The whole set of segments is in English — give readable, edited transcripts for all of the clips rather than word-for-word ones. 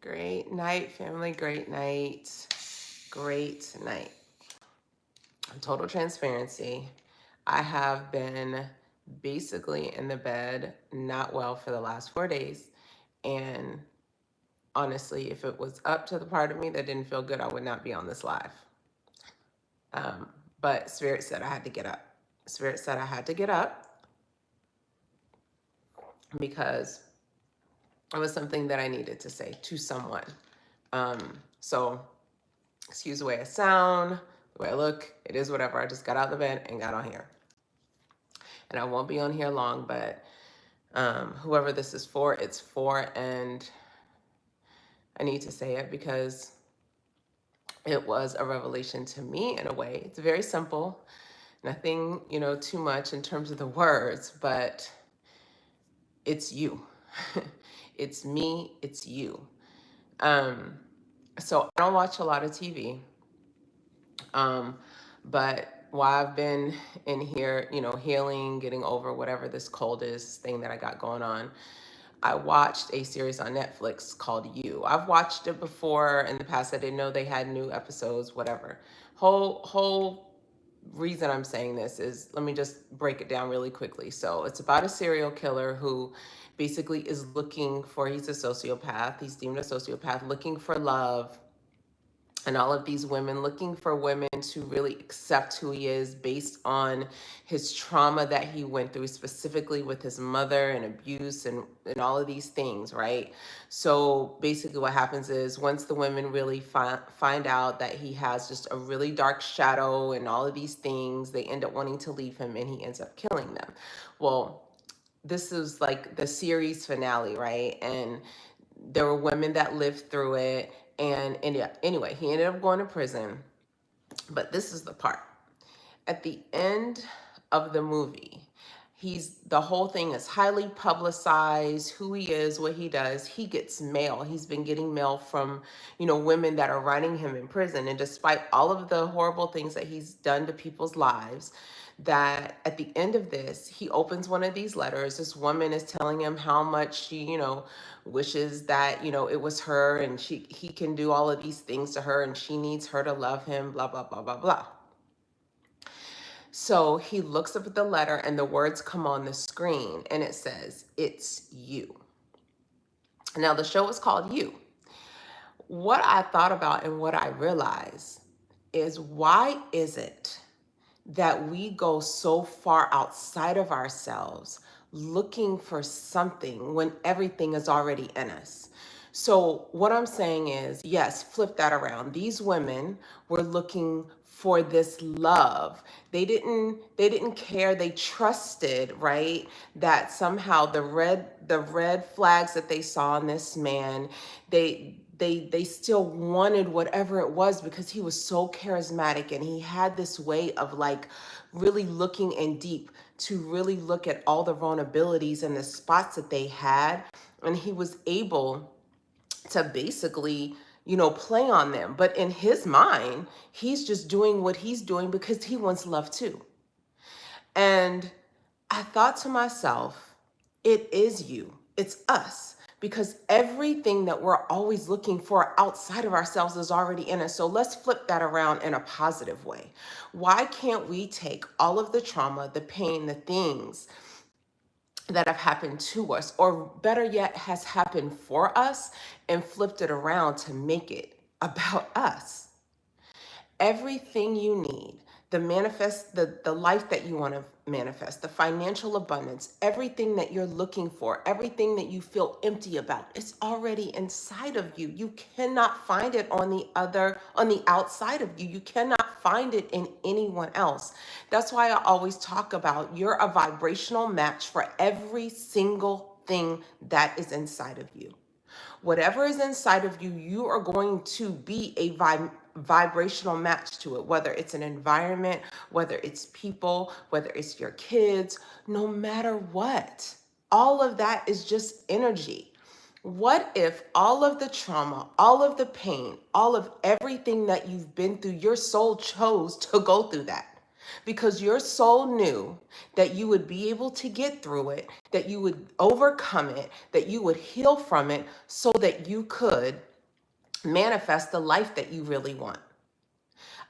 Great night, family. Great night. Great night. Total transparency. I have been basically in the bed, not well for the last 4 days. And honestly, if it was up to the part of me that didn't feel good, I would not be on this live. Um, but Spirit said I had to get up. Spirit said I had to get up because it was something that I needed to say to someone. So excuse the way I sound, the way I look, it is whatever. I just got out of the bed and got on here. And I won't be on here long, but whoever this is for, it's for, and I need to say it because it was a revelation to me in a way. It's very simple, nothing, too much in terms of the words, but it's you. It's me, it's you. So I don't watch a lot of TV. But while I've been in here, healing, getting over whatever this cold is thing that I got going on, I watched a series on Netflix called You. I've watched it before in the past. I didn't know they had new episodes, whatever. Whole reason I'm saying this is, let me just break it down really quickly. So it's about a serial killer who basically is looking for, he's a sociopath, he's deemed a sociopath, looking for love, and all of these women, looking for women to really accept who he is based on his trauma that he went through, specifically with his mother and abuse and all of these things, right? So basically what happens is once the women really find out that he has just a really dark shadow and all of these things, they end up wanting to leave him and he ends up killing them. Well, this is like the series finale, right? And there were women that lived through it. And anyway, he ended up going to prison. But this is the part. At the end of the movie, the whole thing is highly publicized, who he is, what he does. He gets mail. He's been getting mail from, women that are writing him in prison. And despite all of the horrible things that he's done to people's lives, that at the end of this, he opens one of these letters. This woman is telling him how much she, wishes that, it was her and he can do all of these things to her and she needs her to love him, blah, blah, blah, blah, blah. So he looks up at the letter and the words come on the screen and it says, "It's you." Now the show is called You. What I thought about and what I realized is, why is it that we go so far outside of ourselves looking for something when everything is already in us? So what I'm saying is, yes, flip that around. These women were looking for this love. They didn't care. They trusted, right? That somehow the red flags that they saw in this man, they still wanted whatever it was because he was so charismatic and he had this way of like really looking in deep to really look at all the vulnerabilities and the spots that they had, and he was able to basically, play on them. But in his mind, he's just doing what he's doing because he wants love too. And I thought to myself, it is you, it's us, because everything that we're always looking for outside of ourselves is already in us. So let's flip that around in a positive way. Why can't we take all of the trauma, the pain, the things that have happened to us, or better yet, has happened for us, and flipped it around to make it about us? Everything you need, the life that you want to manifest, the financial abundance, everything that you're looking for, everything that you feel empty about, it's already inside of you. You cannot find it on the outside of you. You cannot find it in anyone else. That's why I always talk about, you're a vibrational match for every single thing that is inside of you. Whatever is inside of you, you are going to be a vibrational match to it, whether it's an environment, whether it's people, whether it's your kids, no matter what. All of that is just energy. What if all of the trauma, all of the pain, all of everything that you've been through, your soul chose to go through that? Because your soul knew that you would be able to get through it, that you would overcome it, that you would heal from it, so that you could manifest the life that you really want.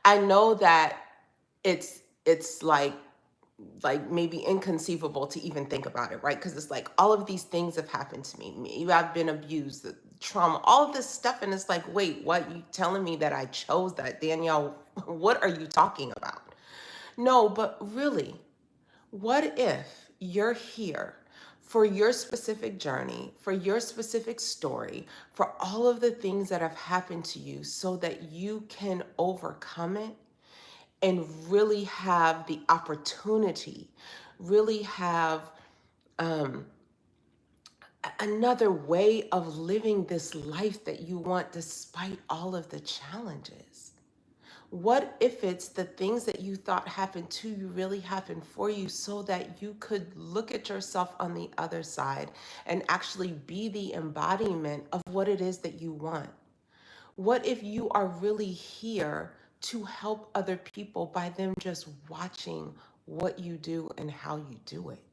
I know that it's like maybe inconceivable to even think about it, right? Because it's like all of these things have happened to me. I've been abused, trauma, all of this stuff, and it's like, wait, what? You telling me that I chose that, Danielle? What are you talking about? No, but really, what if you're here for your specific journey, for your specific story, for all of the things that have happened to you so that you can overcome it and really have the opportunity, really have um, another way of living this life that you want despite all of the challenges? What if it's the things that you thought happened to you really happened for you so that you could look at yourself on the other side and actually be the embodiment of what it is that you want? What if you are really here to help other people by them just watching what you do and how you do it?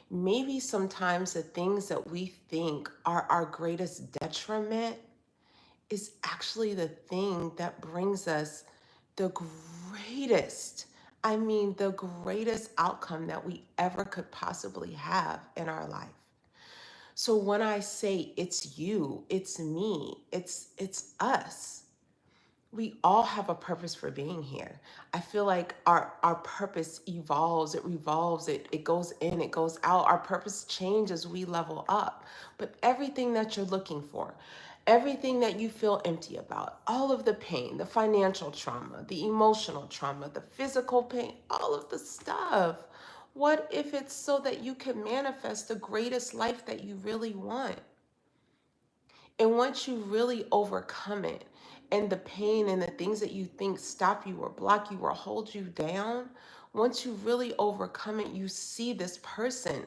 Maybe sometimes the things that we think are our greatest detriment is actually the thing that brings us the greatest, I mean, the greatest outcome that we ever could possibly have in our life. So when I say it's you, it's me, it's us. We all have a purpose for being here. I feel like our purpose evolves, it revolves, it goes in, it goes out. Our purpose changes as we level up. But everything that you're looking for, everything that you feel empty about, all of the pain, the financial trauma, the emotional trauma, the physical pain, all of the stuff. What if it's so that you can manifest the greatest life that you really want? And once you really overcome it, and the pain and the things that you think stop you or block you or hold you down, once you really overcome it, you see this person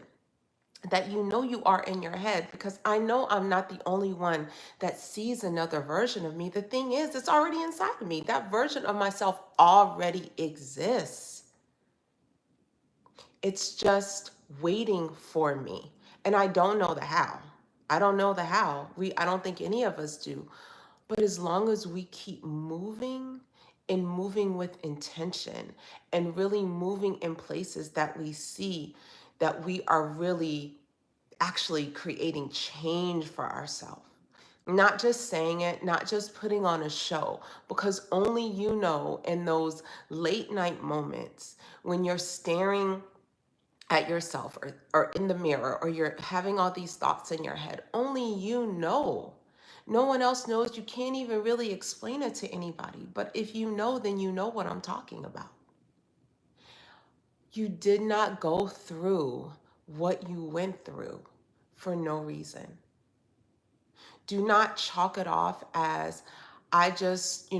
that you know you are in your head. Because I know I'm not the only one that sees another version of me. The thing is, it's already inside of me. That version of myself already exists. It's just waiting for me. And I don't know the how. I don't know the how. I don't think any of us do. But as long as we keep moving and moving with intention and really moving in places that we see that we are really actually creating change for ourselves. Not just saying it, not just putting on a show, because only you know in those late night moments when you're staring at yourself or in the mirror or you're having all these thoughts in your head, only you know. No one else knows. You can't even really explain it to anybody. But if you know, then you know what I'm talking about. You did not go through what you went through for no reason. Do not chalk it off as I just,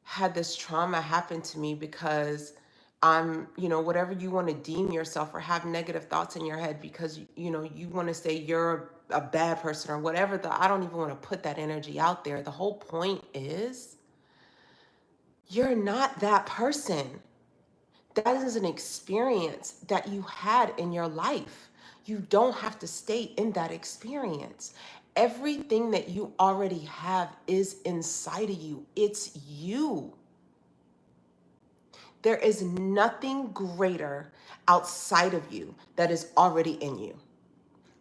had this trauma happen to me because I'm, whatever you want to deem yourself or have negative thoughts in your head because, you want to say you're a bad person or whatever. I don't even want to put that energy out there. The whole point is you're not that person. That is an experience that you had in your life. You don't have to stay in that experience. Everything that you already have is inside of you. It's you. There is nothing greater outside of you that is already in you.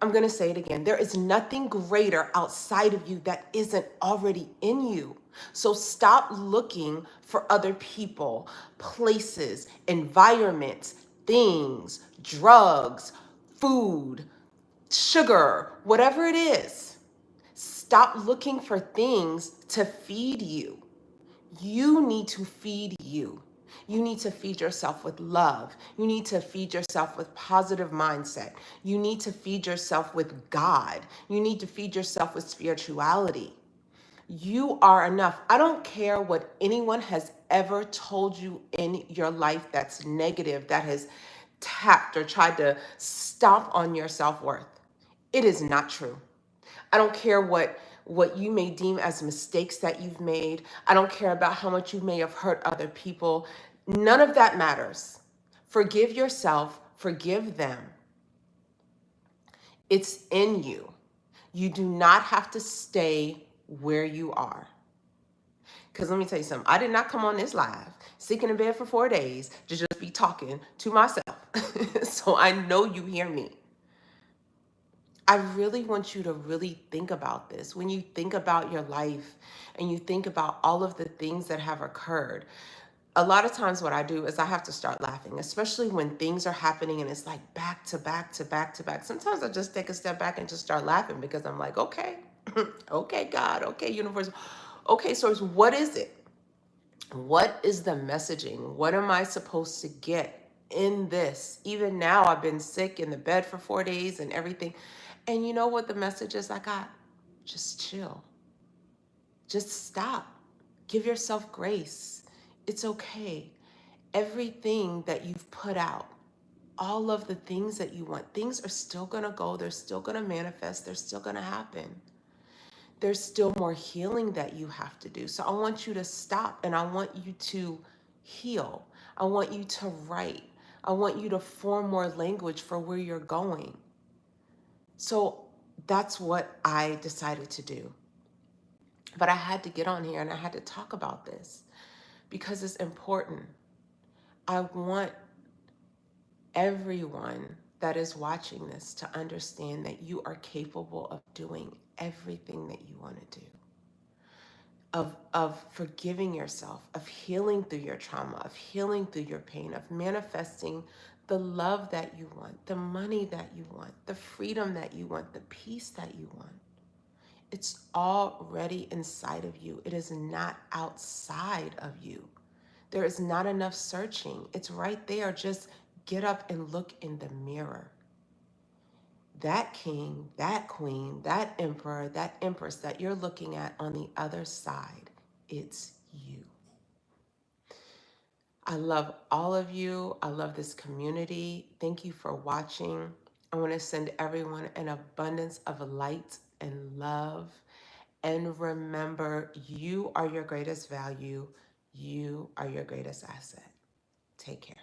I'm going to say it again. There is nothing greater outside of you that isn't already in you. So stop looking for other people, places, environments, things, drugs, food, sugar, whatever it is. Stop looking for things to feed you. You need to feed you. You need to feed yourself with love. You need to feed yourself with positive mindset. You need to feed yourself with God. You need to feed yourself with spirituality. You are enough. I don't care what anyone has ever told you in your life that's negative, that has tapped or tried to stomp on your self-worth. It is not true. I don't care what you may deem as mistakes that you've made. I don't care about how much you may have hurt other people. None of that matters. Forgive yourself, forgive them. It's in you. You do not have to stay where you are. Because let me tell you something. I did not come on this live, sitting in bed for 4 days, to just be talking to myself. So I know you hear me. I really want you to really think about this. When you think about your life and you think about all of the things that have occurred, a lot of times what I do is I have to start laughing, especially when things are happening and it's like back to back to back to back. Sometimes I just take a step back and just start laughing because I'm like, okay, okay, God, okay, universe, okay, source, what is it? What is the messaging? What am I supposed to get in this? Even now, I've been sick in the bed for 4 days and everything. And you know what the message is I got? Just chill. Just stop. Give yourself grace. It's okay. Everything that you've put out, all of the things that you want, things are still going to go. They're still going to manifest. They're still going to happen. There's still more healing that you have to do. So I want you to stop and I want you to heal. I want you to write. I want you to form more language for where you're going. So that's what I decided to do. But I had to get on here and I had to talk about this because it's important. I want everyone that is watching this to understand that you are capable of doing everything that you want to do. Of forgiving yourself, of healing through your trauma, of healing through your pain, of manifesting the love that you want, the money that you want, the freedom that you want, the peace that you want. It's already inside of you. It is not outside of you. There is not enough searching. It's right there. Just get up and look in the mirror. That king, that queen, that emperor, that empress that you're looking at on the other side, it's you. I love all of you. I love this community. Thank you for watching. I want to send everyone an abundance of light and love. And remember, you are your greatest value. You are your greatest asset. Take care.